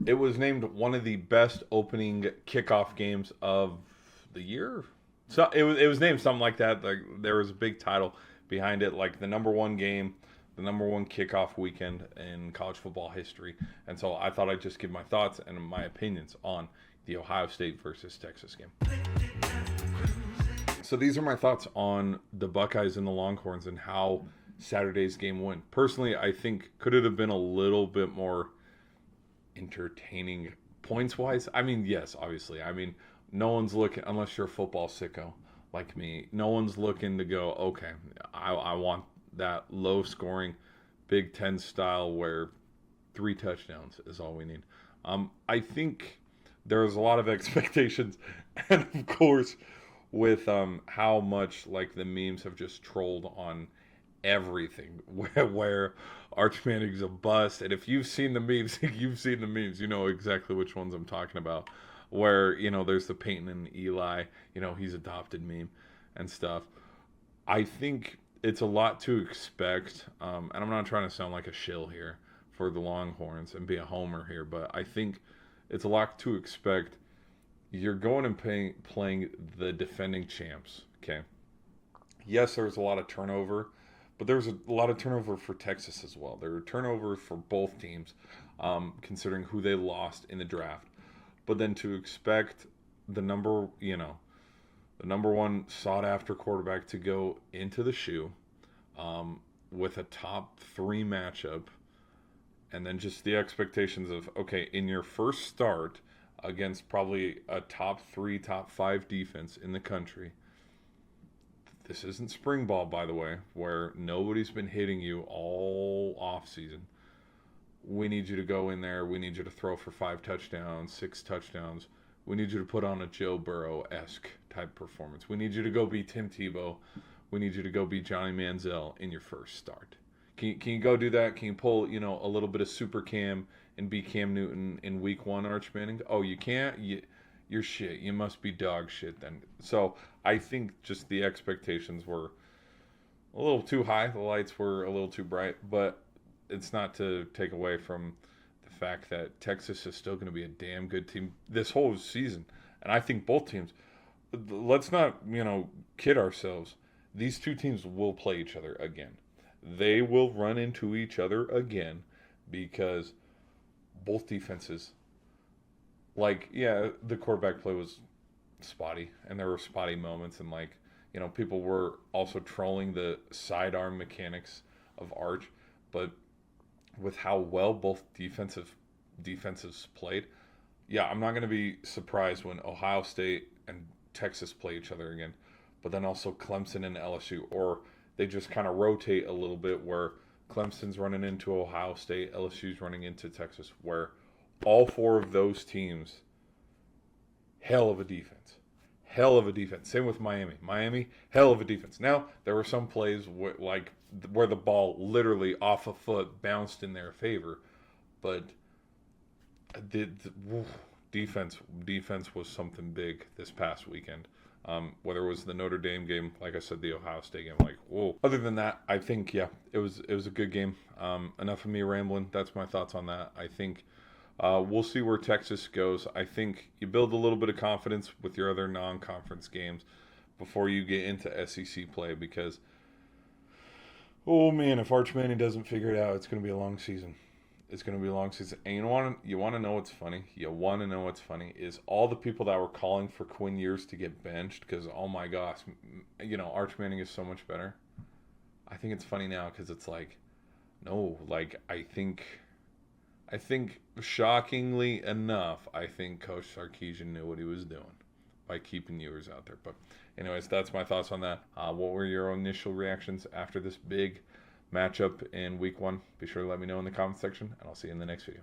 It was named one of the best opening kickoff games of the year. So it was named something like that. Like there was a big title behind it, like the number one game, the number one kickoff weekend in college football history. And so I thought I'd just give my thoughts and my opinions on the Ohio State versus Texas game. So these are my thoughts on the Buckeyes and the Longhorns and how Saturday's game went. Personally, I think could it have been a little bit more entertaining points wise? I mean, yes, obviously. I mean, no one's looking, unless you're a football sicko like me, no one's looking to go, okay, I want that low scoring Big Ten style where 3 touchdowns is all we need. I think there's a lot of expectations, and of course, with how much like the memes have just trolled on everything where Arch Manning's a bust, and if you've seen the memes, you've seen the memes, you know exactly which ones I'm talking about. Where there's the Peyton and Eli, he's adopted meme and stuff. I think it's a lot to expect, and I'm not trying to sound like a shill here for the Longhorns and be a homer here, but I think it's a lot to expect. You're going and playing the defending champs, okay? Yes, there's a lot of turnover, but there's a lot of turnover for Texas as well. There were turnovers for both teams, considering who they lost in the draft. But then to expect the number one sought after quarterback to go into the shoe, with a top 3 matchup, and then just the expectations of, okay, in your first start against probably a top 3, top 5 defense in the country. This isn't spring ball, by the way, where nobody's been hitting you all off season. We need you to go in there. We need you to throw for 5 touchdowns, 6 touchdowns. We need you to put on a Joe Burrow-esque type performance. We need you to go be Tim Tebow. We need you to go be Johnny Manziel in your first start. Can you go do that? Can you pull, a little bit of Super Cam and be Cam Newton in week 1, Arch Manning? Oh, you can't? You're shit. You must be dog shit then. So I think just the expectations were a little too high. The lights were a little too bright, but it's not to take away from the fact that Texas is still going to be a damn good team this whole season. And I think both teams, let's not, kid ourselves. These two teams will play each other again. They will run into each other again because both defenses, the quarterback play was spotty and there were spotty moments, and people were also trolling the sidearm mechanics of Arch, but with how well both defenses played, I'm not going to be surprised when Ohio State and Texas play each other again, but then also Clemson and LSU, or they just kind of rotate a little bit where Clemson's running into Ohio State, LSU's running into Texas, where all 4 of those teams, hell of a defense. Hell of a defense. Same with Miami. Miami, hell of a defense. Now, there were some plays where the ball literally off a foot bounced in their favor, but defense was something big this past weekend. Whether it was the Notre Dame game, like I said, the Ohio State game, whoa. Other than that, I think, it was a good game. Enough of me rambling. That's my thoughts on that. I think we'll see where Texas goes. I think you build a little bit of confidence with your other non-conference games before you get into SEC play, because, oh man, if Arch Manning doesn't figure it out, it's going to be a long season. It's going to be a long season. And you want to know what's funny? You want to know what's funny is all the people that were calling for Quinn Ewers to get benched because, oh my gosh, Arch Manning is so much better. I think it's funny now because it's no, I think shockingly enough, I think Coach Sarkisian knew what he was doing by keeping Ewers out there. But anyways, that's my thoughts on that. What were your initial reactions after this big matchup in week 1? Be sure to let me know in the comment section, and I'll see you in the next video.